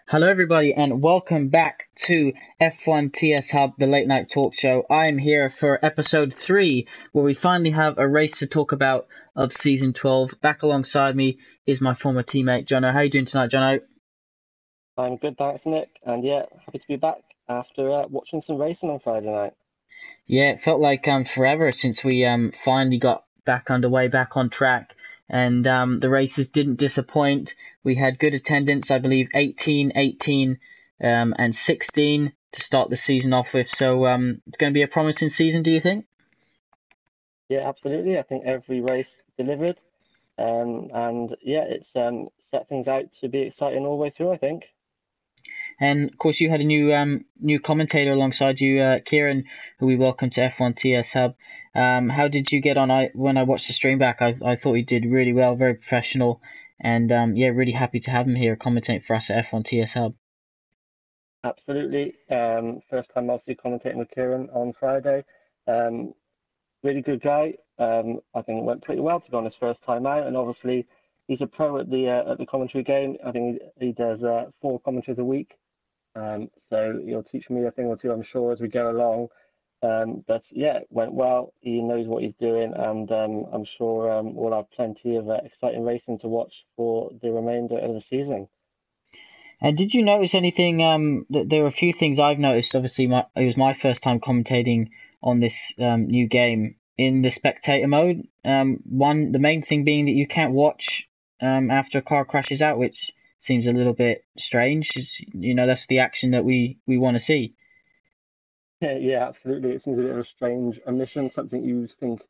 Hello, everybody, and welcome back to F1 TS Hub, the late night talk show. I am here for episode 3, where we finally have a race to talk about of season 12. Back alongside me is my former teammate, Jono. How are you doing tonight, Jono? I'm good, thanks, Nick. And yeah, happy to be back after watching some racing on Friday night. Yeah, it felt like forever since we finally got back underway, back on track, and the races didn't disappoint. We had good attendance, I believe 18, 18, and 16 to start the season off with. So it's going to be a promising season, do you think? Yeah, absolutely. I think every race delivered. And yeah, it's set things out to be exciting all the way through, I think. And of course, you had a new commentator alongside you, Kieran, who we welcomed to F1 TS Hub. How did you get on? When I watched the stream back, I thought he did really well, very professional, and yeah, really happy to have him here commentating for us at F1 TS Hub. Absolutely. First time obviously commentating with Kieran on Friday. Um, Really good guy. I think it went pretty well to be honest, first time out. And obviously, he's a pro at the commentary game. I think he does 4 commentaries a week. So he'll teach me a thing or two, I'm sure, as we go along. But yeah, it went well. He knows what he's doing, and I'm sure we'll have plenty of exciting racing to watch for the remainder of the season. And did you notice anything? There were a few things I've noticed. Obviously, it was my first time commentating on this new game in the spectator mode. The main thing being that you can't watch after a car crashes out, which seems a little bit strange. That's the action that we want to see. Yeah, yeah, absolutely. It seems a bit of a strange omission, something you think,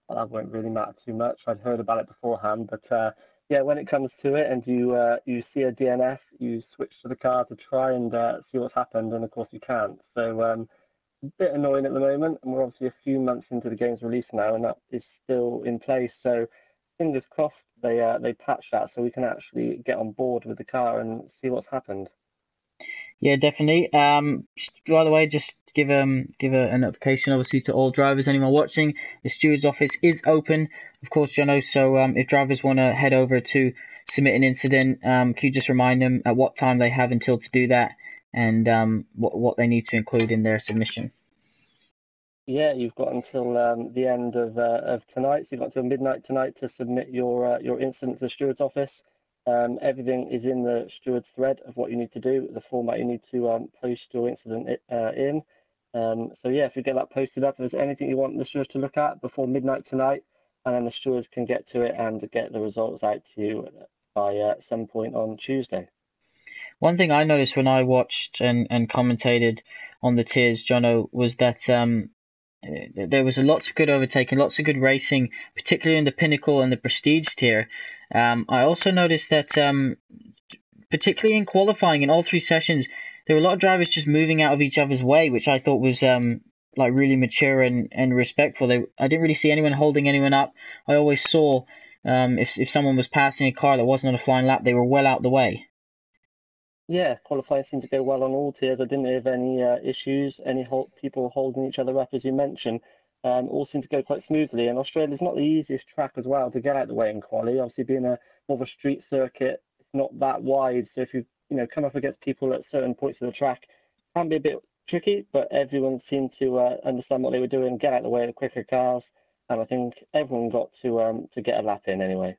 well, that won't really matter too much. I'd heard about it beforehand, but yeah, when it comes to it and you see a DNF, you switch to the car to try and see what's happened, and of course you can't. So a bit annoying at the moment, and we're obviously a few months into the game's release now, and that is still in place. So fingers crossed they patch that so we can actually get on board with the car and see what's happened. Yeah, definitely. By the way, just give a notification, obviously, to all drivers, anyone watching. The steward's office is open, of course, Jono. So if drivers want to head over to submit an incident, can you just remind them at what time they have until to do that, and what they need to include in their submission? Yeah, you've got until the end of tonight. So you've got until midnight tonight to submit your incident to the steward's office. Everything is in the steward's thread of what you need to do, the format you need to post your incident in. So yeah, if you get that posted up, if there's anything you want the stewards to look at before midnight tonight, and then the stewards can get to it and get the results out to you by some point on Tuesday. One thing I noticed when I watched and commentated on the tiers, Jono, was that there was a lots of good overtaking, lots of good racing, particularly in the pinnacle and the prestige tier. I also noticed that, particularly in qualifying in all 3 sessions, there were a lot of drivers just moving out of each other's way, which I thought was like really mature and respectful. I didn't really see anyone holding anyone up. I always saw if someone was passing a car that wasn't on a flying lap, they were well out the way. Yeah, qualifying seemed to go well on all tiers. I didn't have any issues, people holding each other up, as you mentioned. All seemed to go quite smoothly. And Australia's not the easiest track as well to get out the way in quali. Obviously, being a more of a street circuit, it's not that wide. So if you come up against people at certain points of the track, it can be a bit tricky. But everyone seemed to understand what they were doing, get out the way of the quicker cars, and I think everyone got to get a lap in anyway.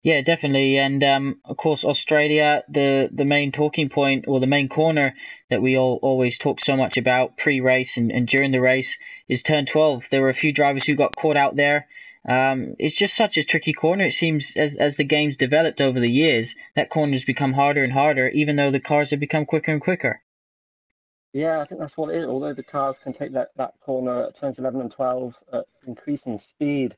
Yeah, definitely. And of course, Australia, the main talking point or the main corner that we all always talk so much about pre-race and during the race is turn 12. There were a few drivers who got caught out there. It's just such a tricky corner. It seems as the game's developed over the years, that corner's become harder and harder, even though the cars have become quicker and quicker. Yeah, I think that's what it is. Although the cars can take that corner at turns 11 and 12 at increasing speed,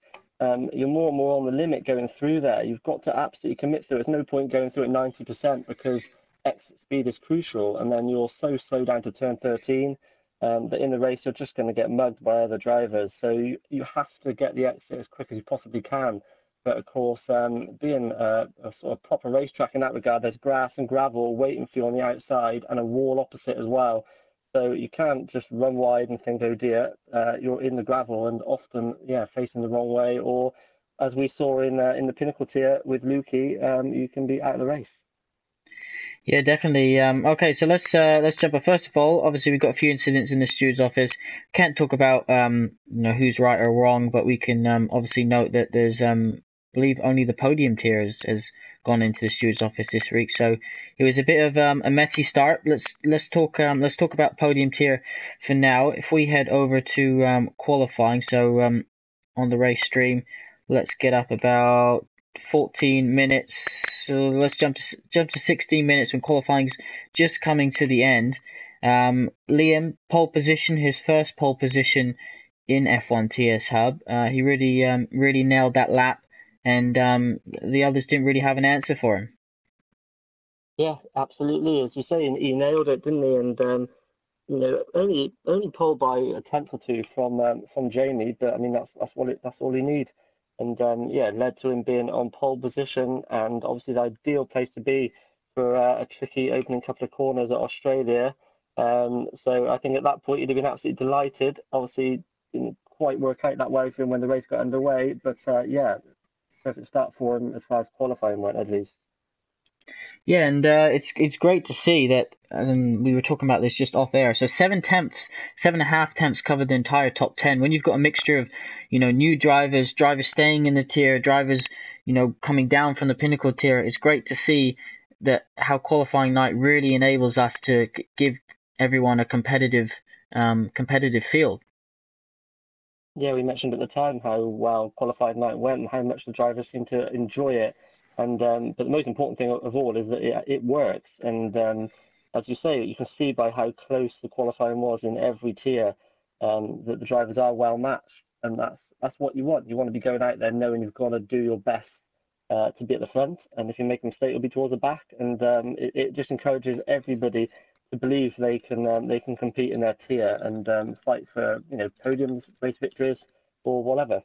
you're more and more on the limit going through there. You've got to absolutely commit through. There's no point going through at 90% because exit speed is crucial, and then you're so slow down to turn 13 that in the race you're just going to get mugged by other drivers. So you have to get the exit as quick as you possibly can. But of course, being a sort of proper racetrack in that regard, there's grass and gravel waiting for you on the outside and a wall opposite as well. So you can't just run wide and think, oh dear, you're in the gravel and often, yeah, facing the wrong way. Or as we saw in the pinnacle tier with Lukey, you can be out of the race. Yeah, definitely. Okay, so let's jump off. First of all, obviously we've got a few incidents in the steward's office. Can't talk about who's right or wrong, but we can obviously note that there's I believe only the podium tier has gone into the steward's office this week. So it was a bit of a messy start. Let's talk about podium tier for now. If we head over to qualifying, so on the race stream, let's get up about 14 minutes. So let's jump to 16 minutes when qualifying's just coming to the end. Liam, pole position, his first pole position in F1 TS Hub. He really nailed that lap, and the others didn't really have an answer for him. Yeah, absolutely. As you say, he nailed it, didn't he? And only pulled by a tenth or two from Jamie, but I mean that's all he need. And yeah, it led to him being on pole position, and obviously the ideal place to be for a tricky opening couple of corners at Australia. So I think at that point he'd have been absolutely delighted. Obviously, didn't quite work out that way for him when the race got underway, but yeah, perfect start for him as far as qualifying went, at least. Yeah, and it's great to see that. And we were talking about this just off air. So 7 tenths, 7.5 tenths covered the entire top 10. When you've got a mixture of, new drivers staying in the tier, drivers, coming down from the pinnacle tier, it's great to see that how qualifying night really enables us to give everyone a competitive field. Yeah, we mentioned at the time how well qualified night went and how much the drivers seemed to enjoy it. And but the most important thing of all is that it works. And as you say, you can see by how close the qualifying was in every tier that the drivers are well matched, and that's what you want. You want to be going out there knowing you've got to do your best to be at the front, and if you make a mistake, it'll be towards the back. And it just encourages everybody to believe they can compete in their tier and fight for podiums, race victories, or whatever.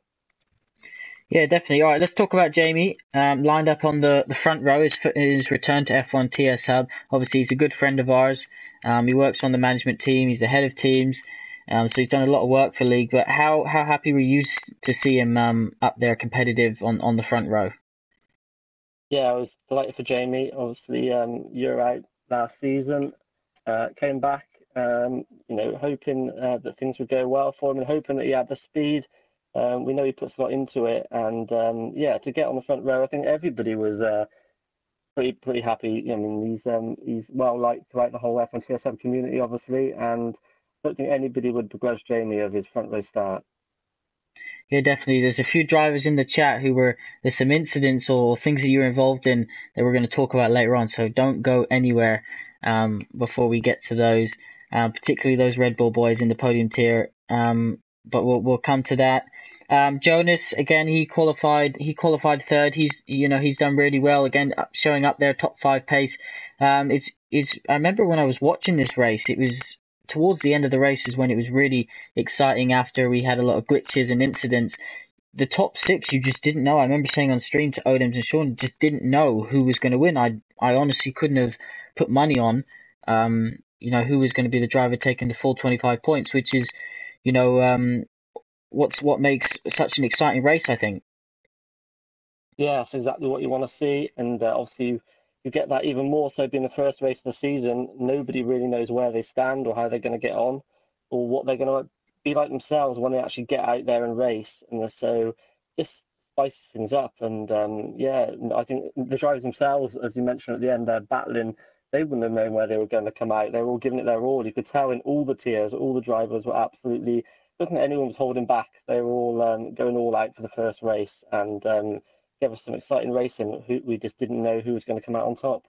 Yeah, definitely. All right, let's talk about Jamie. Lined up on the front row is his return to F1 TS Hub. Obviously, he's a good friend of ours. He works on the management team. He's the head of teams. So he's done a lot of work for League. But how happy were you to see him up there competitive on the front row? Yeah, I was delighted for Jamie. Obviously, you're out last season, came back, hoping that things would go well for him and hoping that he had the speed. We know he puts a lot into it, and yeah, to get on the front row, I think everybody was pretty happy. I mean, he's well liked throughout the whole F1 TSM community, obviously, and I don't think anybody would begrudge Jamie of his front row start. Yeah, definitely. There's a few drivers in the chat there's some incidents or things that you're involved in that we're going to talk about later on. So don't go anywhere before we get to those, particularly those Red Bull boys in the podium tier. But we'll come to that. Jonas again, he qualified third. He's done really well again, showing up there top five pace. It's I remember when I was watching this race, it was towards the end of the race is when it was really exciting after we had a lot of glitches and incidents. The top six, you just didn't know. I remember saying on stream to Odems and Sean, just didn't know who was going to win. I honestly couldn't have put money on, who was going to be the driver taking the full 25 points, which is, you know, um, what makes such an exciting race, I think. Yeah, that's exactly what you want to see, and obviously you get that even more so being the first race of the season. Nobody really knows where they stand or how they're going to get on, or what they're going to be like themselves when they actually get out there and race. And so just spices things up. And yeah, I think the drivers themselves, as you mentioned at the end, they're battling. They wouldn't have known where they were going to come out. They were all giving it their all. You could tell in all the tiers, all the drivers were absolutely. I don't think anyone was holding back. They were all going all out for the first race, and give us some exciting racing. We just didn't know who was going to come out on top.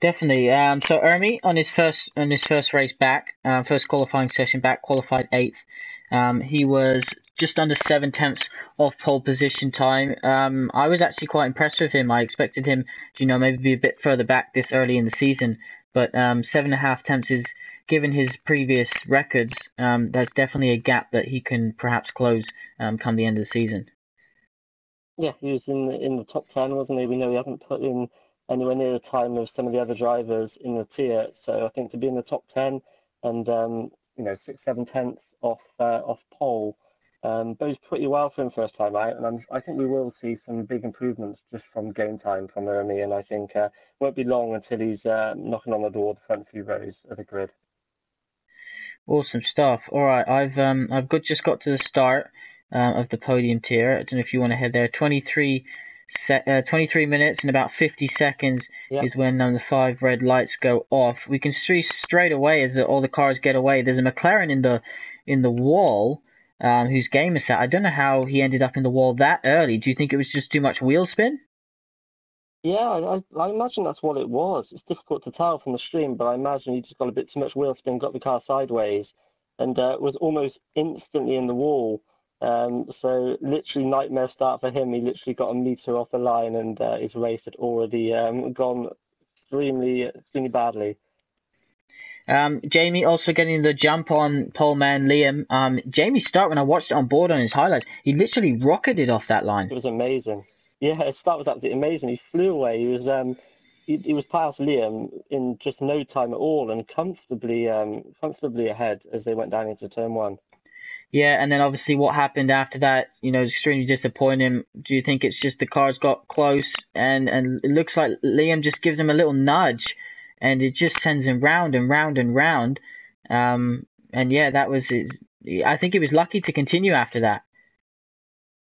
Definitely. So Ermi on his first race back, first qualifying session back, qualified eighth. He was just under 7 tenths off pole position time. I was actually quite impressed with him. I expected him to, maybe be a bit further back this early in the season, but 7.5 tenths is, given his previous records, that's definitely a gap that he can perhaps close come the end of the season. Yeah, he was in the top 10, wasn't he? We know he hasn't put in anywhere near the time of some of the other drivers in the tier. So I think to be in the top 10 and 6, 7 tenths off pole. Bodes pretty well for him first time out, and I think we will see some big improvements just from game time from Ermi, and I think won't be long until he's knocking on the door of the front few rows of the grid. Awesome stuff. All right, just got to the start of the podium tier. I don't know if you want to head there. 23 minutes and about 50 seconds Yep. is when the 5 red lights go off. We can see straight away as all the cars get away. There's a McLaren in the wall, whose game is set. I don't know how he ended up in the wall that early. Do you think it was just too much wheel spin? Yeah, I imagine that's what it was. It's difficult to tell from the stream, but I imagine he just got a bit too much wheel spin, got the car sideways, and was almost instantly in the wall. So literally nightmare start for him. He literally got a meter off the line, and his race had already gone extremely badly. Jamie also getting the jump on pole man Liam. Jamie's start, when I watched it on board on his highlights, he literally rocketed off that line. It was amazing. Yeah, his start was absolutely amazing. He flew away. He was past Liam in just no time at all, and comfortably ahead as they went down into turn one. Yeah, and then obviously what happened after that, extremely disappointing. Do you think it's just the cars got close and it looks like Liam just gives him a little nudge and it just sends him round and round and round. And yeah, that was his. I think he was lucky to continue after that.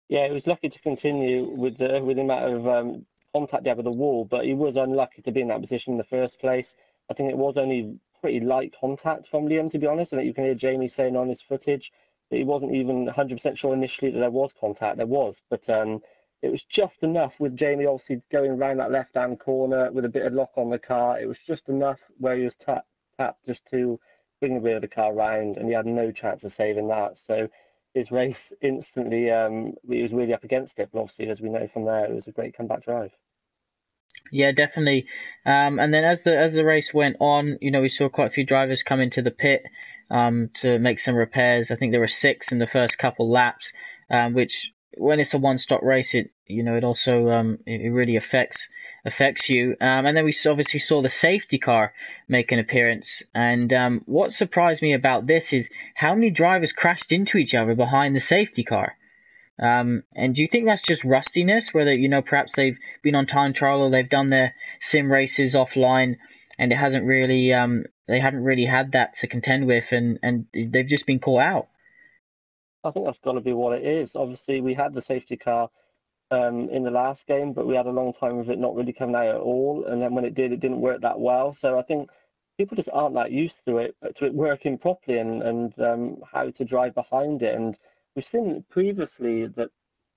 Yeah, he was lucky to continue with the amount of contact he had with the wall, but he was unlucky to be in that position in the first place. I think it was only pretty light contact from Liam, to be honest, and that you can hear Jamie saying on his footage that he wasn't even 100% sure initially that there was contact. There was, but it was just enough with Jamie obviously going around that left-hand corner with a bit of lock on the car. It was just enough where he was tapped just to bring the rear of the car round, and he had no chance of saving that. So his race instantly, he was really up against it. But obviously, as we know from there, it was a great comeback drive. Yeah, definitely. And then as the race went on, we saw quite a few drivers come into the pit to make some repairs. I think there were 6 in the first couple laps, which when it's a one-stop race, it also it really affects you. And then we obviously saw the safety car make an appearance. And what surprised me about this is how many drivers crashed into each other behind the safety car. And do you think that's just rustiness, whether, perhaps they've been on time trial or they've done their sim races offline and it hasn't really, they haven't really had that to contend with and they've just been caught out? I think that's got to be what it is. Obviously, we had the safety car in the last game, but we had a long time of it not really coming out at all. And then when it did, it didn't work that well. So I think people just aren't that used to it working properly and how to drive behind it. And we've seen previously that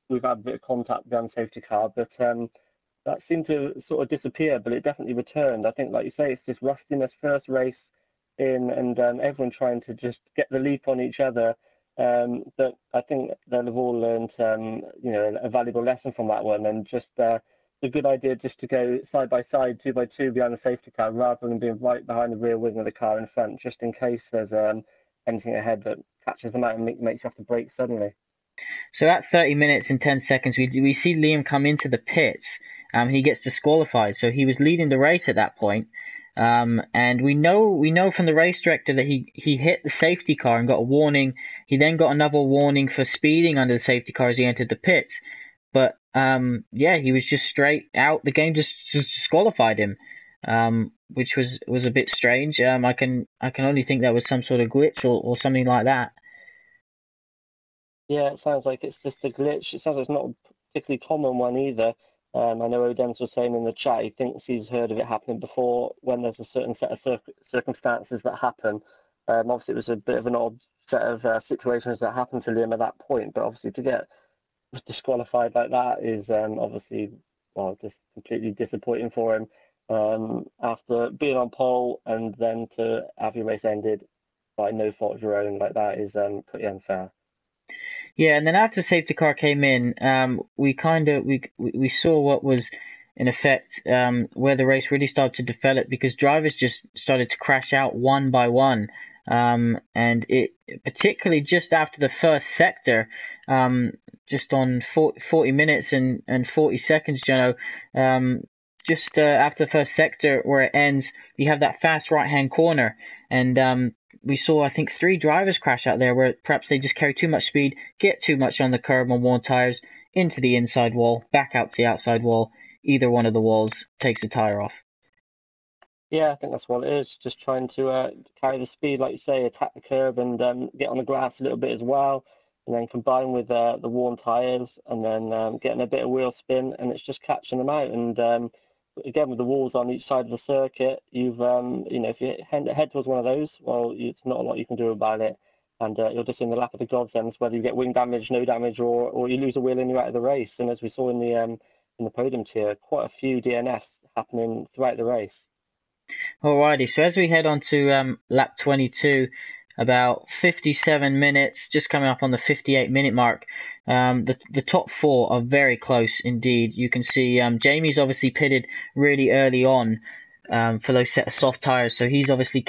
we've had a bit of contact behind the safety car, but that seemed to sort of disappear, but it definitely returned. I think, like you say, it's this rustiness first race in, and everyone trying to just get the leap on each other. But I think they'll have all learned, a valuable lesson from that one, and just a good idea just to go side by side, 2 by 2 behind the safety car, rather than being right behind the rear wing of the car in front, just in case there's anything ahead that catches them out and makes you have to brake suddenly. So at 30 minutes and 10 seconds, we see Liam come into the pits. He gets disqualified. So he was leading the race at that point. And we know from the race director that he hit the safety car and got a warning. He then got another warning for speeding under the safety car as he entered the pits. But yeah, he was just straight out. The game just disqualified him, which was a bit strange. I can only think that was some sort of glitch or something like that. Yeah, it sounds like it's just a glitch. It sounds like it's not a particularly common one either. I know Odems was saying in the chat he thinks he's heard of it happening before when there's a certain set of circumstances that happen. Obviously, it was a bit of an odd set of situations that happened to Liam at that point, but obviously to get disqualified like that is obviously, well, just completely disappointing for him. After being on pole and then to have your race ended by no fault of your own like that is pretty unfair. Yeah, and then after safety car came in, we saw what was in effect where the race really started to develop because drivers just started to crash out one by one. And it particularly just after the first sector, just on 40 minutes and 40 seconds, just after the first sector where it ends, you have that fast right-hand corner, and we saw, I think, 3 drivers crash out there where perhaps they just carry too much speed, get too much on the curb on worn tires, into the inside wall, back out to the outside wall. Either one of the walls takes the tire off. Yeah, I think that's what it is. Just trying to carry the speed, like you say, attack the curb and get on the grass a little bit as well, and then combine with the worn tyres, and then getting a bit of wheel spin, and it's just catching them out. And again, with the walls on each side of the circuit, if you head towards one of those, well, it's not a lot you can do about it, and you're just in the lap of the godsends, whether you get wing damage, no damage, or you lose a wheel and you're out of the race. And as we saw in the podium tier, quite a few DNFs happening throughout the race. Alrighty, so as we head on to lap 22, about 57 minutes, just coming up on the 58-minute mark. The top 4 are very close indeed. You can see Jamie's obviously pitted really early on for those set of soft tires, so he's obviously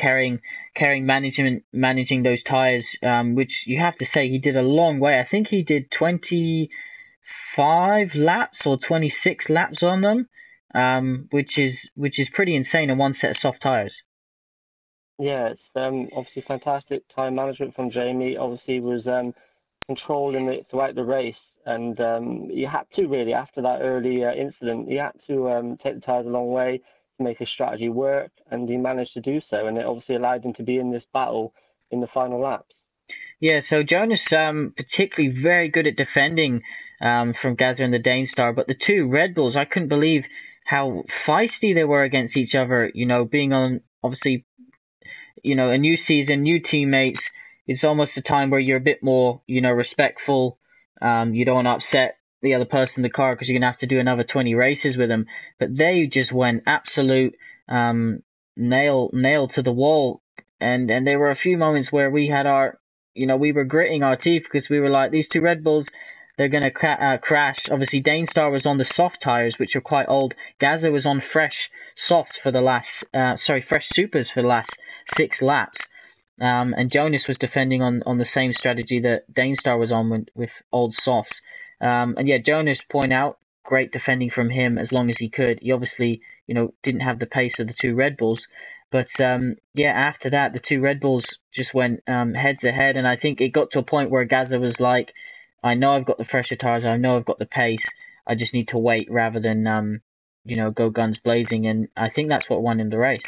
managing those tires, which you have to say he did a long way. I think he did 25 laps or 26 laps on them. Which is pretty insane on one set of soft tires. Yeah, it's obviously fantastic time management from Jamie. Obviously, was controlling it throughout the race, and he had to really after that early incident. He had to take the tires a long way to make his strategy work, and he managed to do so. And it obviously allowed him to be in this battle in the final laps. Yeah, so Jonas particularly very good at defending from Gazza and the Danestar, but the 2 Red Bulls, I couldn't believe how feisty they were against each other. Being on obviously a new season, new teammates. It's almost a time where you're a bit more respectful. You don't want to upset the other person in the car because you're gonna have to do another 20 races with them. But they just went absolute nail to the wall, and there were a few moments where we had we were gritting our teeth because we were like, these 2 Red Bulls, they're going to crash. Obviously, Danestar was on the soft tires, which are quite old. Gaza was on fresh softs for the last, fresh supers for the last 6 laps. And Jonas was defending on the same strategy that Danestar was on with old softs. And yeah, Jonas point out, great defending from him as long as he could. He obviously, didn't have the pace of the 2 Red Bulls. But after that, the 2 Red Bulls just went heads ahead. And I think it got to a point where Gaza was like, I know I've got the fresher tires, I know I've got the pace, I just need to wait rather than, go guns blazing. And I think that's what won him the race.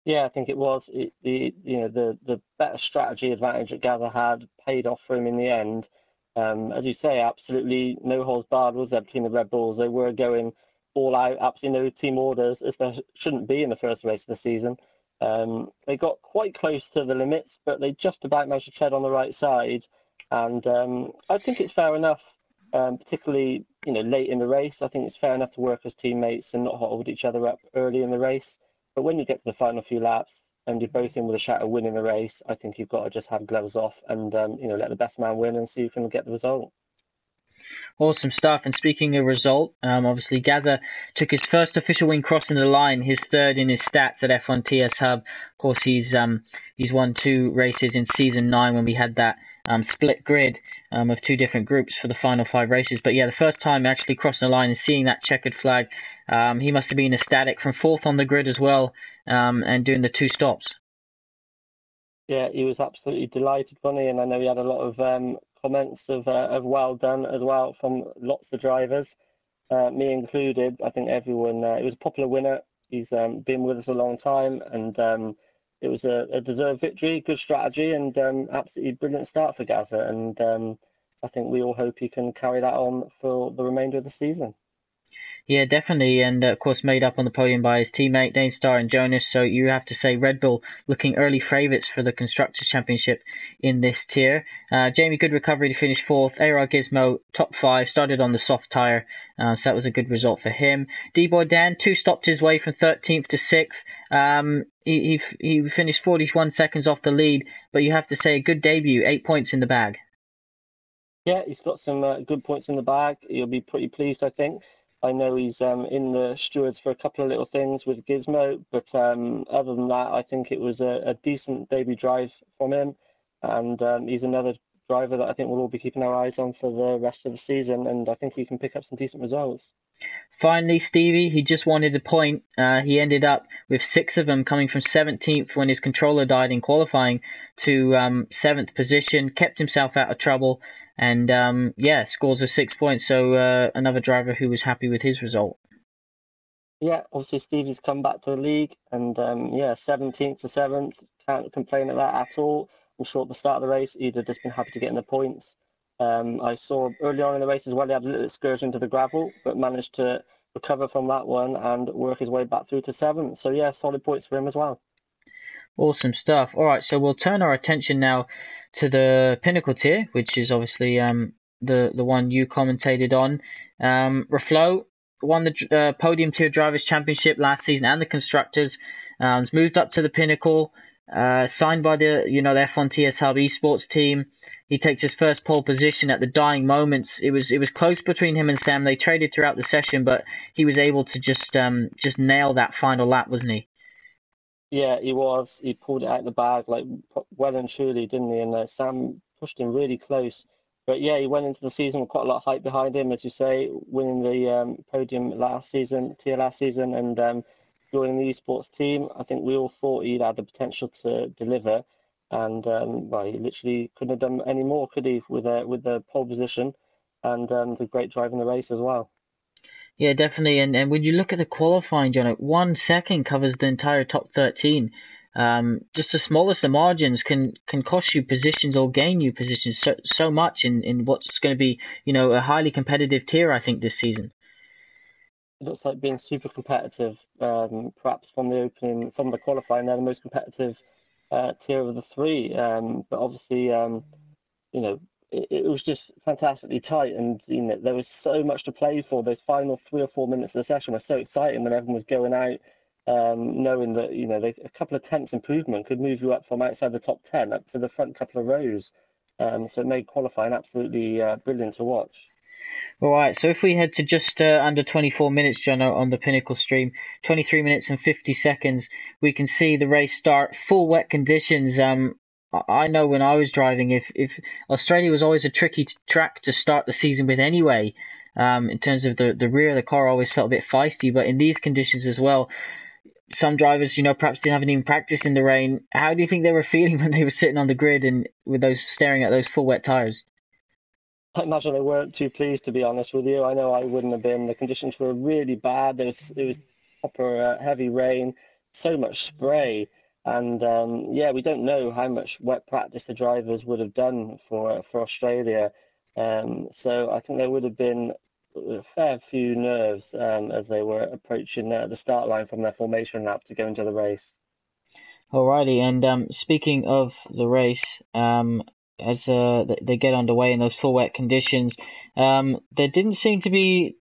Yeah, I think it was the better strategy advantage that Gaza had paid off for him in the end. As you say, absolutely no holds barred was there between the Red Bulls. They were going all out, absolutely no team orders, as there shouldn't be in the first race of the season. They got quite close to the limits, but they just about managed to tread on the right side. And I think it's fair enough, particularly late in the race. I think it's fair enough to work as teammates and not hold each other up early in the race. But when you get to the final few laps and you're both in with a shot of winning the race, I think you've got to just have gloves off and let the best man win and see who can get the result. Awesome stuff. And speaking of result, obviously Gaza took his first official win crossing the line, his 3rd in his stats at F1 TS Hub. Of course, he's won 2 races in season 9 when we had that split grid of 2 different groups for the final 5 races. But yeah, the first time actually crossing the line and seeing that checkered flag, he must have been ecstatic from 4th on the grid as well, and doing the 2 stops. Yeah, he was absolutely delighted, Bunny, and I know he had a lot of comments of well done as well from lots of drivers, me included. I think everyone. It was a popular winner. He's been with us a long time, and it was a deserved victory, good strategy, and absolutely brilliant start for Gaza. And I think we all hope he can carry that on for the remainder of the season. Yeah, definitely, and of course made up on the podium by his teammate Danestar and Jonas. So you have to say Red Bull looking early favourites for the Constructors' Championship in this tier. Jamie, good recovery to finish 4th. AR Gizmo, top 5, started on the soft tyre, so that was a good result for him. D-Boy Dan, 2 stopped his way from 13th to 6th. He finished 41 seconds off the lead, but you have to say a good debut, 8 points in the bag. Yeah, he's got some good points in the bag. He'll be pretty pleased, I think. I know he's in the stewards for a couple of little things with Gizmo, but other than that, I think it was a decent debut drive from him, and he's another driver that I think we'll all be keeping our eyes on for the rest of the season, and I think he can pick up some decent results. Finally, Stevie, he just wanted a point. He ended up with 6 of them, coming from 17th when his controller died in qualifying to 7th position, kept himself out of trouble, and scores a 6 points. So another driver who was happy with his result. Yeah, obviously Stevie's come back to the league, and 17th to 7th, can't complain at that at all. I'm sure at the start of the race, he'd have just been happy to get in the points. I saw early on in the race as well, he had a little excursion to the gravel, but managed to recover from that one and work his way back through to 7th. So yeah, solid points for him as well. Awesome stuff. All right, so we'll turn our attention now to the pinnacle tier, which is obviously the one you commentated on. Reflo won the podium tier drivers championship last season and the constructors. Has moved up to the pinnacle. Signed by the the F1 TS Hub Esports team. He takes his first pole position at the dying moments. It was close between him and Sam. They traded throughout the session, but he was able to just nail that final lap, wasn't he? Yeah, he was. He pulled it out of the bag like well and truly, didn't he? And Sam pushed him really close. But yeah, he went into the season with quite a lot of hype behind him, as you say, winning the podium tier last season, and joining the esports team. I think we all thought he'd had the potential to deliver, and well, he literally couldn't have done any more, could he? With the pole position and the great drive in the race as well. Yeah, definitely. And when you look at the qualifying, John, 1 second covers the entire top 13. Just the smallest of margins can cost you positions or gain you positions so much in what's going to be, a highly competitive tier, I think, this season. It looks like being super competitive. Perhaps from the qualifying, they're the most competitive tier of the three. But obviously, it was just fantastically tight, and there was so much to play for. Those final 3 or 4 minutes of the session were so exciting when everyone was going out, knowing that a couple of tenths improvement could move you up from outside the top 10 up to the front couple of rows. So it made qualifying absolutely brilliant to watch. All right, so if we head to just under 24 minutes, John, on the Pinnacle stream, 23 minutes and 50 seconds, we can see the race start, full wet conditions. I know when I was driving, if Australia was always a tricky track to start the season with anyway, in terms of the rear of the car always felt a bit feisty, but in these conditions as well, some drivers, perhaps haven't even practiced in the rain. How do you think they were feeling when they were sitting on the grid and with those staring at those full wet tires? I imagine they weren't too pleased, to be honest with you. I know I wouldn't have been. The conditions were really bad. It was proper heavy rain, so much spray, and yeah, we don't know how much wet practice the drivers would have done for Australia. So I think there would have been a fair few nerves as they were approaching the start line from their formation lap to go into the race. Alrighty, and speaking of the race, as they get underway in those full wet conditions, there didn't seem to be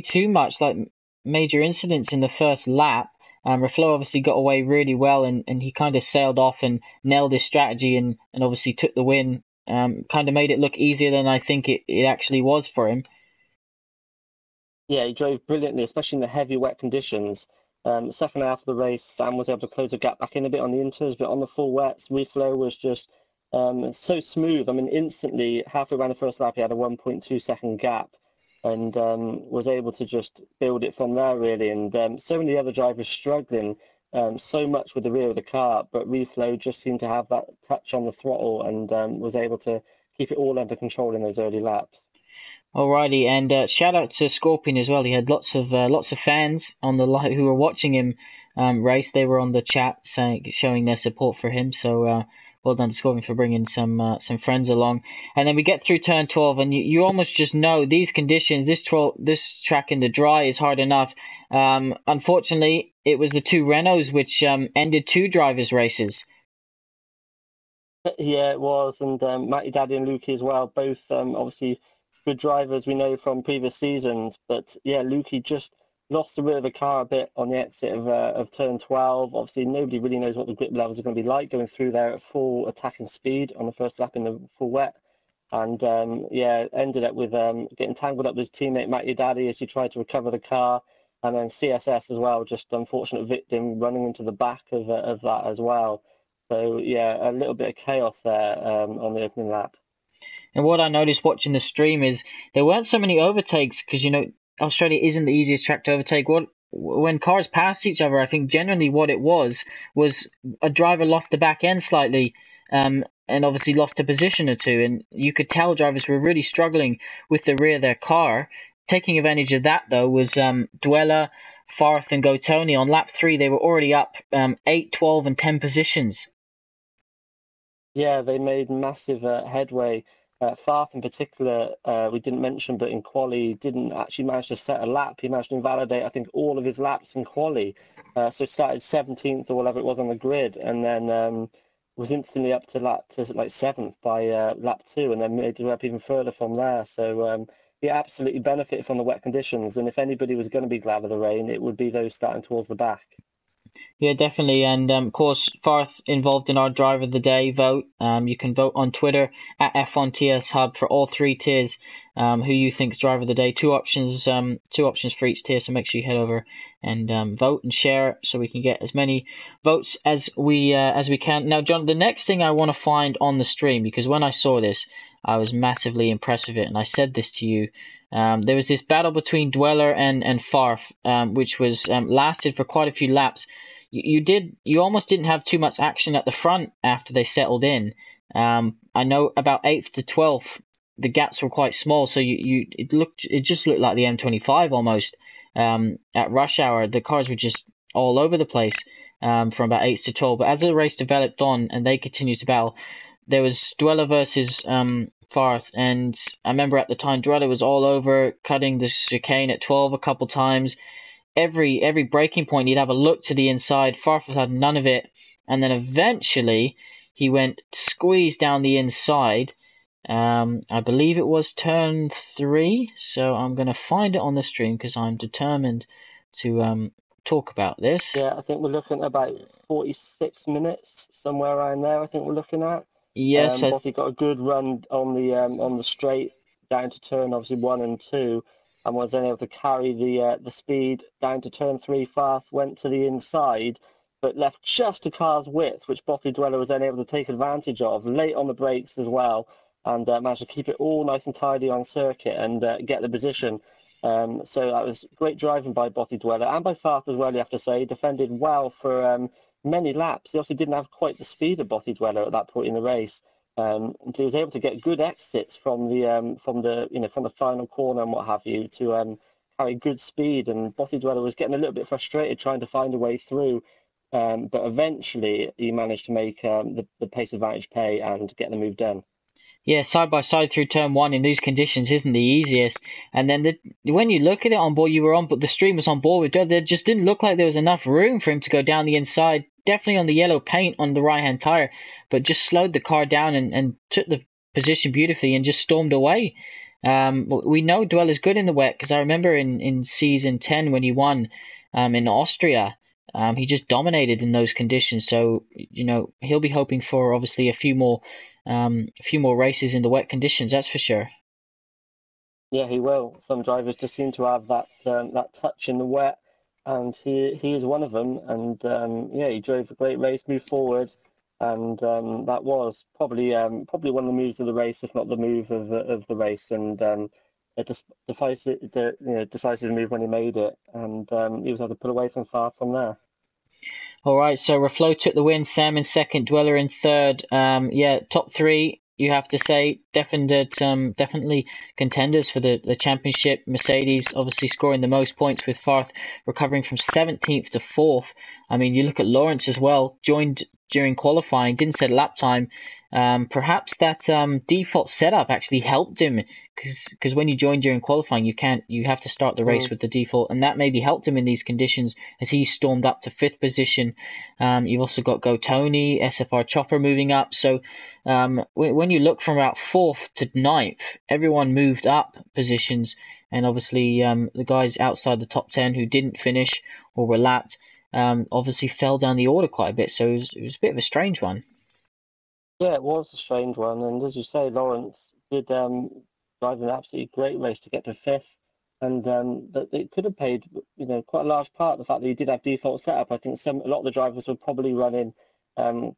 too much like major incidents in the first lap. Reflo obviously got away really well, and he kind of sailed off and nailed his strategy, and obviously took the win. Kind of made it look easier than I think it actually was for him. Yeah, he drove brilliantly, especially in the heavy wet conditions. Second half of the race, Sam was able to close the gap back in a bit on the inters, but on the full wets, reflow was just so smooth. I mean, instantly, halfway around the first lap, he had a 1.2 second gap and was able to just build it from there, really. And so many other drivers struggling so much with the rear of the car, but reflow just seemed to have that touch on the throttle and was able to keep it all under control in those early laps. Alrighty, and shout out to Scorpion as well. He had lots of fans on the live who were watching him race. They were on the chat showing their support for him. So well done to Scorpion for bringing some friends along. And then we get through turn 12, and you almost just know these conditions. This track in the dry is hard enough. Unfortunately, it was the two Renaults which ended two drivers' races. Yeah, it was, and Matty Daddy and Lukey as well. Both obviously good drivers we know from previous seasons. But yeah, Lukey just lost the rear of the car a bit on the exit of turn 12. Obviously, nobody really knows what the grip levels are going to be like going through there at full attacking speed on the first lap in the full wet. And yeah, ended up with getting tangled up with his teammate Matty Daddy as he tried to recover the car. And then CSS as well, just unfortunate victim running into the back of that as well. So yeah, a little bit of chaos there on the opening lap. And what I noticed watching the stream is there weren't so many overtakes because Australia isn't the easiest track to overtake. When cars passed each other, I think generally what it was a driver lost the back end slightly, and obviously lost a position or two, and you could tell drivers were really struggling with the rear of their car. Taking advantage of that though was Dweller, Farth, and Gotoni. On lap 3, they were already up 8, 12, and 10 positions. Yeah, they made massive headway. Farth in particular, we didn't mention, but in quali didn't actually manage to set a lap. He managed to invalidate, I think, all of his laps in quali. So it started 17th or whatever it was on the grid, and then was instantly up to like 7th by lap 2, and then made it up even further from there. So he absolutely benefited from the wet conditions, and if anybody was going to be glad of the rain, it would be those starting towards the back. Yeah, definitely. And of course, Farth involved in our Driver of the Day vote. You can vote on Twitter at F1TS Hub for all 3 tiers. Who you think is Driver of the Day? Two options for each tier. So make sure you head over and vote and share so we can get as many votes as we can. Now, John, the next thing I want to find on the stream, because when I saw this, I was massively impressed with it, and I said this to you. There was this battle between Dweller and Farth, which was lasted for quite a few laps. You almost didn't have too much action at the front after they settled in. I know about 8th to 12th, the gaps were quite small, so it just looked like the M25 almost. At rush hour, the cars were just all over the place from about 8th to 12th. But as the race developed on and they continued to battle, there was Dweller versus Farth, and I remember at the time Dweller was all over, cutting the chicane at 12 a couple times. Every breaking point, he'd have a look to the inside. Farfus had none of it, and then eventually he went squeezed down the inside. I believe it was turn 3, so I'm going to find it on the stream because I'm determined to talk about this. Yeah, I think we're looking at about 46 minutes, somewhere around there. I think we're looking at. Yes, Botty got a good run on the straight down to turn obviously 1 and 2, and was then able to carry the speed down to turn 3. Farth went to the inside, but left just a car's width, which Botty Dweller was then able to take advantage of late on the brakes as well, and managed to keep it all nice and tidy on circuit and get the position. So that was great driving by Botty Dweller and by Farth as well, you have to say. Defended well for many laps. He also didn't have quite the speed of Botty Dweller at that point in the race. But he was able to get good exits from the final corner and what have you to carry good speed. And Botty Dweller was getting a little bit frustrated trying to find a way through. But eventually he managed to make the pace advantage pay and get the move done. Yeah, side by side through turn 1 in these conditions isn't the easiest. And then when you look at it on board, but the stream was on board with Dweller. There just didn't look like there was enough room for him to go down the inside. Definitely on the yellow paint on the right hand tire, but just slowed the car down and took the position beautifully and just stormed away. We know Dweller's good in the wet because I remember in season 10 when he won in Austria. He just dominated in those conditions. So he'll be hoping for obviously a few more races in the wet conditions. That's for sure. Yeah, he will. Some drivers just seem to have that touch in the wet, and he is one of them. And yeah, he drove a great race, moved forward, and that was probably one of the moves of the race, if not the move of the race. And a decisive move when he made it, and he was able to pull away from far from there. All right, so Reflo took the win, Sam in second, Dweller in third. Yeah, top 3. You have to say definitely contenders for the championship. Mercedes obviously scoring the most points with Farth recovering from 17th to 4th. I mean, you look at Lawrence as well, joined during qualifying, didn't set lap time. Perhaps that default setup actually helped him because when you join during qualifying, you have to start the race with the default, and that maybe helped him in these conditions as he stormed up to 5th position. You've also got Gotoni, SFR Chopper moving up. So when you look from about 4th to 9th, everyone moved up positions, and obviously the guys outside the top 10 who didn't finish or were lapped obviously fell down the order quite a bit. So it was a bit of a strange one. Yeah, it was a strange one, and as you say, Lawrence did drive an absolutely great race to get to 5th, and that it could have paid, quite a large part of the fact that he did have default setup. I think a lot of the drivers were probably running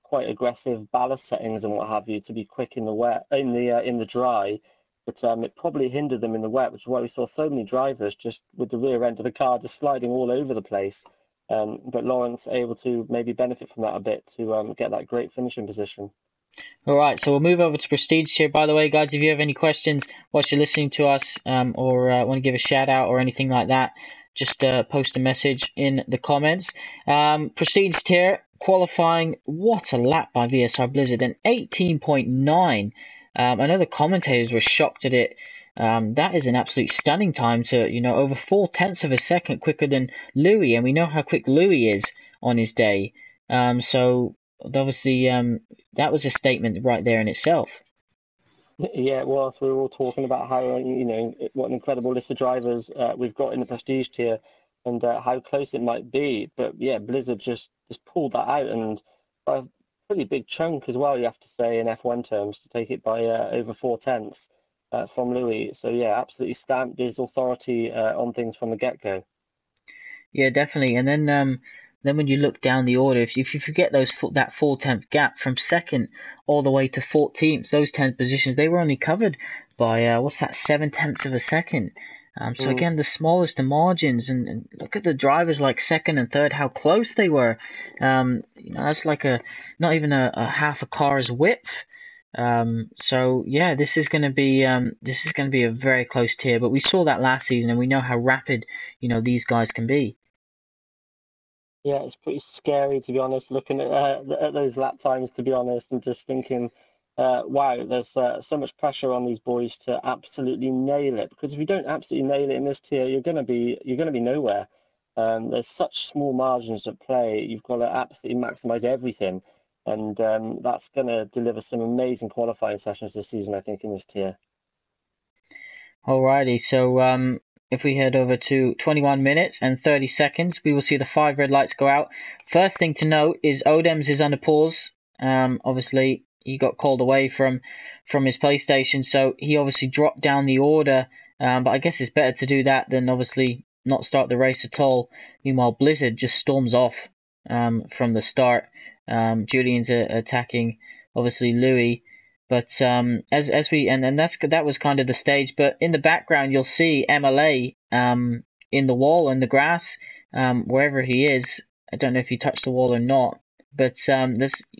quite aggressive ballast settings and what have you to be quick in the wet, in the dry, but it probably hindered them in the wet, which is why we saw so many drivers just with the rear end of the car just sliding all over the place. But Lawrence able to maybe benefit from that a bit to get that great finishing position. All right, so we'll move over to Prestige here. By the way, guys, if you have any questions whilst you're listening to us, or want to give a shout out or anything like that, just post a message in the comments. Prestige tier qualifying. What a lap by VSR Blizzard, an 18.9. I know the commentators were shocked at it. That is an absolute stunning time to, over 4/10 of a second quicker than Louis, and we know how quick Louis is on his day. So obviously, that was a statement right there in itself. Yeah, well, we were all talking about how what an incredible list of drivers we've got in the prestige tier, and how close it might be. But yeah, Blizzard just pulled that out, and by a pretty big chunk as well, you have to say in F1 terms, to take it by over 4/10 from Louis. So yeah, absolutely stamped his authority on things from the get-go. Yeah, definitely. And then when you look down the order, if you forget that 4/10 gap from second all the way to 14th, those 10 positions, they were only covered by what's that, 7/10 of a second. So again, the smallest the margins, and look at the drivers like second and third, how close they were. That's like not even a half a car's width. So yeah, this is going to be a very close tier. But we saw that last season, and we know how rapid these guys can be. Yeah, it's pretty scary to be honest, looking at those lap times, to be honest, and just thinking, wow, there's so much pressure on these boys to absolutely nail it. Because if you don't absolutely nail it in this tier, you're gonna be nowhere. There's such small margins at play. You've got to absolutely maximize everything, and that's gonna deliver some amazing qualifying sessions this season, I think, in this tier. Alrighty, so if we head over to 21 minutes and 30 seconds, we will see the 5 red lights go out. First thing to note is Odems is under pause. Obviously, he got called away from his PlayStation, so he obviously dropped down the order. But I guess it's better to do that than obviously not start the race at all. Meanwhile, Blizzard just storms off from the start. Julian's attacking, obviously, Louis. But that was kind of the stage. But in the background, you'll see MLA in the wall in the grass, wherever he is. I don't know if he touched the wall or not. But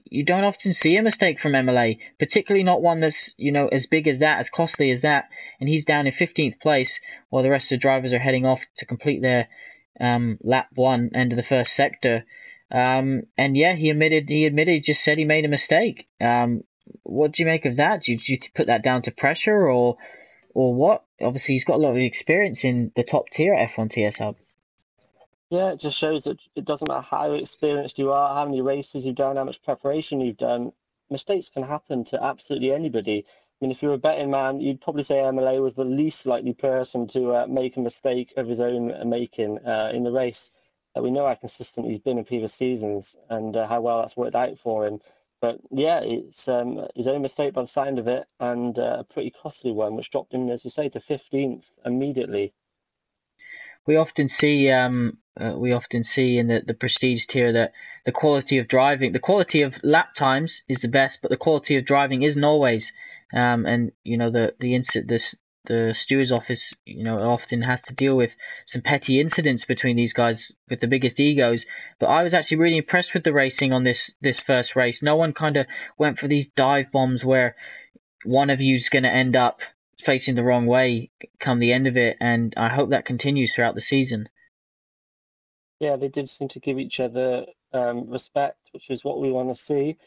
you don't often see a mistake from MLA, particularly not one that's as big as that, as costly as that. And he's down in 15th place, while the rest of the drivers are heading off to complete their lap 1 end of the first sector. And yeah, he admitted, just said he made a mistake. What do you make of that? Do you put that down to pressure or what? Obviously, he's got a lot of experience in the top tier at F1 TS Hub. Yeah, it just shows that it doesn't matter how experienced you are, how many races you've done, how much preparation you've done. Mistakes can happen to absolutely anybody. I mean, if you're a betting man, you'd probably say MLA was the least likely person to make a mistake of his own making in the race. We know how consistent he's been in previous seasons and how well that's worked out for him. But yeah, it's his own mistake by the sound of it, and a pretty costly one, which dropped him, as you say, to 15th immediately. We often see in the prestige tier that the quality of lap times is the best, but the quality of driving isn't always. And the steward's office often has to deal with some petty incidents between these guys with the biggest egos. But I was actually really impressed with the racing on this first race. No one kind of went for these dive bombs where one of you's going to end up facing the wrong way come the end of it, and I hope that continues throughout the season. Yeah, they did seem to give each other respect, which is what we want to see.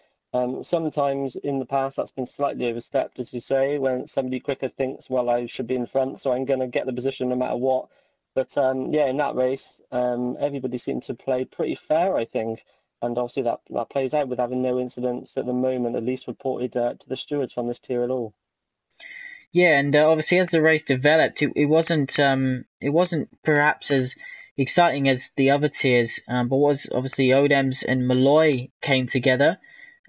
Sometimes in the past that's been slightly overstepped, as you say, when somebody quicker thinks, well, I should be in front, so I'm going to get the position no matter what. But yeah, in that race, everybody seemed to play pretty fair, I think. And obviously that plays out with having no incidents at the moment, at least reported to the stewards from this tier at all. Yeah, and obviously as the race developed, it wasn't perhaps as exciting as the other tiers, but was obviously Odems and Malloy came together.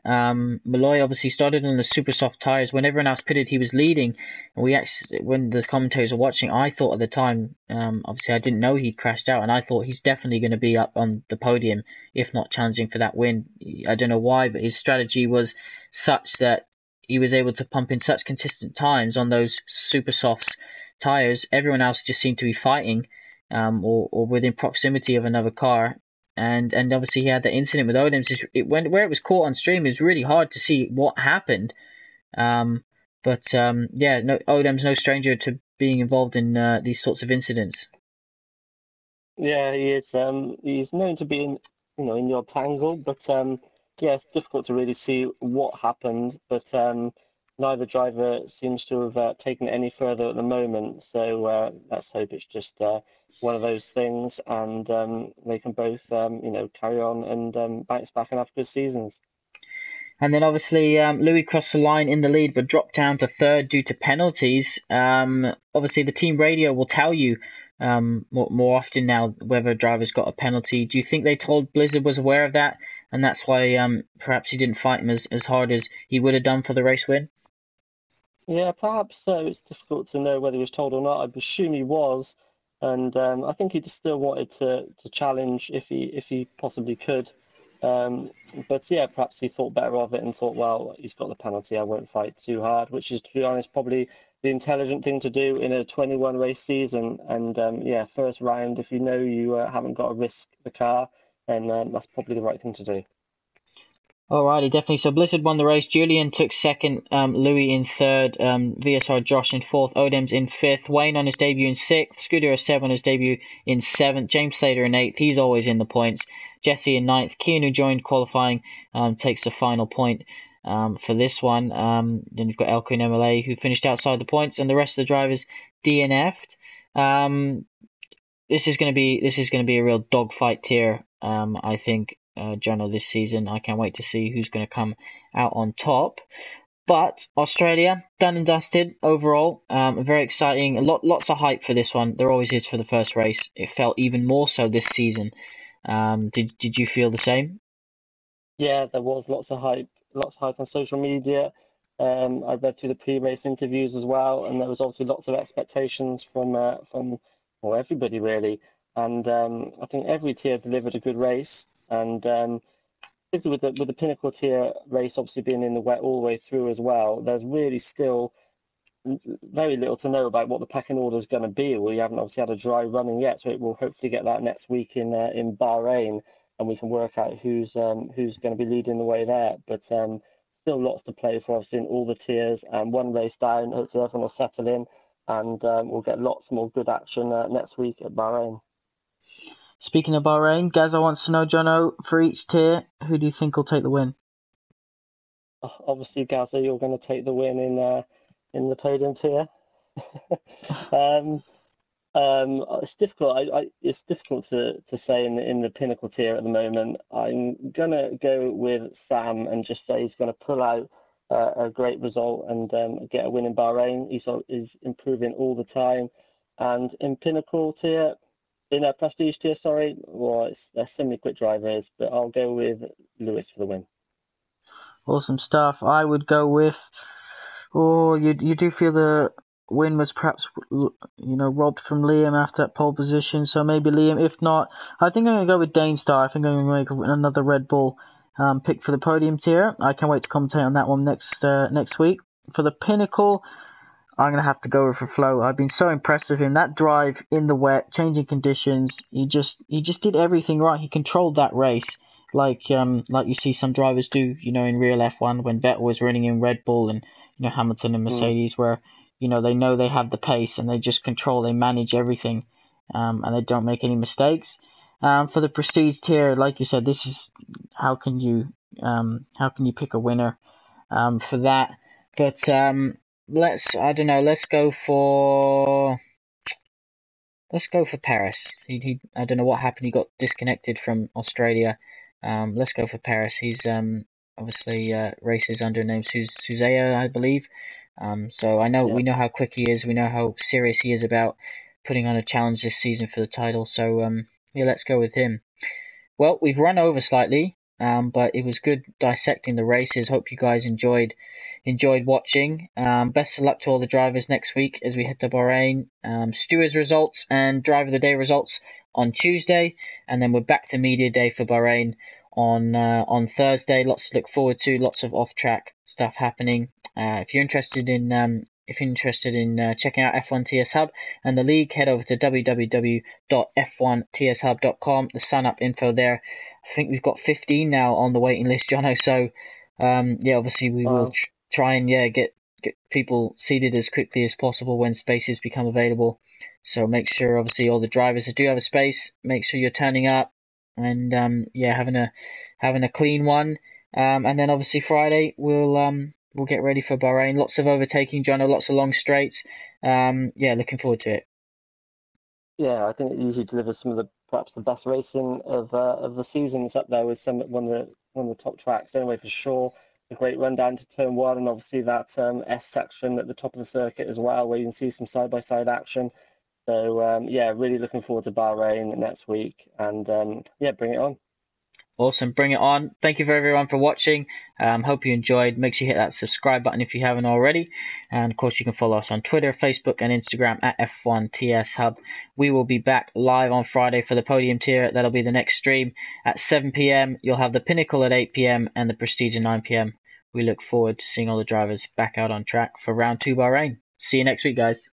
Malloy obviously started on the super soft tires. When everyone else pitted, he was leading. And when the commentators were watching, I thought at the time, obviously I didn't know he'd crashed out, and I thought he's definitely going to be up on the podium, if not challenging for that win. I don't know why, but his strategy was such that he was able to pump in such consistent times on those super softs tires. Everyone else just seemed to be fighting, or within proximity of another car. And obviously he had that incident with Odems. Where it was caught on stream, it was really hard to see what happened. Odem's no stranger to being involved in these sorts of incidents. Yeah, he is. He's known to be in the odd tangle, but yeah, it's difficult to really see what happened. But neither driver seems to have taken it any further at the moment. So let's hope it's just one of those things, and they can both, carry on and bounce back and have good seasons. And then obviously Louis crossed the line in the lead but dropped down to third due to penalties. Obviously the team radio will tell you more often now whether a driver's got a penalty. Do you think they told Blizzard was aware of that, and that's why perhaps he didn't fight him as hard as he would have done for the race win? Yeah, perhaps so. It's difficult to know whether he was told or not. I assume he was, and I think he just still wanted to challenge if he possibly could. But yeah, perhaps he thought better of it and thought, well, he's got the penalty, I won't fight too hard, which is, to be honest, probably the intelligent thing to do in a 21 race season. And yeah, first round, if you know you haven't got to risk the car, then that's probably the right thing to do. Alrighty, definitely. So Blizzard won the race. Julian took second, Louis in third, VSR Josh in fourth, Odems in fifth, Wayne on his debut in sixth, Scooter 7 on his debut in seventh, James Slater in eighth. He's always in the points. Jesse in ninth. Kian, who joined qualifying, takes the final point for this one. Then you've got Elko and MLA who finished outside the points, and the rest of the drivers DNF'd. This is going to be a real dogfight here, I think. Jono, this season. I can't wait to see who's going to come out on top. But Australia, done and dusted overall. Very exciting. Lots of hype for this one. There always is for the first race. It felt even more so this season. Did you feel the same? Yeah, there was lots of hype on social media. I read through the pre-race interviews as well, and there was obviously lots of expectations from well, everybody really. And I think every tier delivered a good race, and particularly with the pinnacle tier race obviously being in the wet all the way through as well. There's really still very little to know about what the pecking order is going to be. We haven't obviously had a dry running yet, so we'll hopefully get that next week in Bahrain, and we can work out who's going to be leading the way there. But still lots to play for, obviously, in all the tiers. And one race down, hopefully everyone will settle in, and we'll get lots more good action next week at Bahrain. Speaking of Bahrain, Gaza wants to know, Jono, for each tier, who do you think will take the win? Obviously, Gaza, you're going to take the win in the podium tier. um, it's difficult. It's difficult to say in the pinnacle tier at the moment. I'm gonna go with Sam and just say he's gonna pull out a great result and get a win in Bahrain. He's improving all the time. And in pinnacle tier, in a prestige tier, sorry, well, there's so many quick drivers, but I'll go with Lewis for the win. Awesome stuff. I would go with. Oh, you do feel the win was perhaps robbed from Liam after that pole position, so maybe Liam. If not, I think I'm gonna go with Dane Star. I think I'm gonna make another Red Bull pick for the podium tier. I can't wait to commentate on that one next week. For the pinnacle, I'm gonna have to go with Flo. I've been so impressed with him. That drive in the wet, changing conditions. He just did everything right. He controlled that race like you see some drivers do, in real F1 when Vettel was running in Red Bull and Hamilton and Mercedes, where they know they have the pace and they just control, they manage everything, and they don't make any mistakes. For the prestige tier, like you said, this is how can you pick a winner for that? But let's go for Paris. I don't know what happened. He got disconnected from Australia. Let's go for Paris. He's obviously races under the name Suzea, I believe. So we know how quick he is. We know how serious he is about putting on a challenge this season for the title. So yeah, let's go with him. Well, we've run over slightly, but it was good dissecting the races. Hope you guys enjoyed watching. Best of luck to all the drivers next week as we head to Bahrain. Stewards results and driver of the day results on Tuesday, and then we're back to media day for Bahrain on Thursday. Lots to look forward to. Lots of off-track stuff happening. If you're interested in checking out F1 TS Hub and the league, head over to www.f1tshub.com. The sign up info there. I think we've got 15 now on the waiting list, Jono. So obviously we will try and get people seated as quickly as possible when spaces become available. So make sure, obviously, all the drivers that do have a space, make sure you're turning up and having a clean one. And then obviously Friday we'll get ready for Bahrain. Lots of overtaking, Jono. Lots of long straights. Looking forward to it. Yeah, I think it usually delivers some of perhaps the best racing of the season. It's up there with one of the top tracks anyway for sure. A great run down to turn one, and obviously that S section at the top of the circuit as well, where you can see some side by side action. So really looking forward to Bahrain next week, and bring it on. Awesome, bring it on. Thank you for everyone for watching. Hope you enjoyed. Make sure you hit that subscribe button if you haven't already. And of course, you can follow us on Twitter, Facebook, and Instagram at F1 TS Hub. We will be back live on Friday for the podium tier. That'll be the next stream at 7 p.m. You'll have the Pinnacle at 8 p.m. and the Prestige at 9 p.m. We look forward to seeing all the drivers back out on track for round 2 Bahrain. See you next week, guys.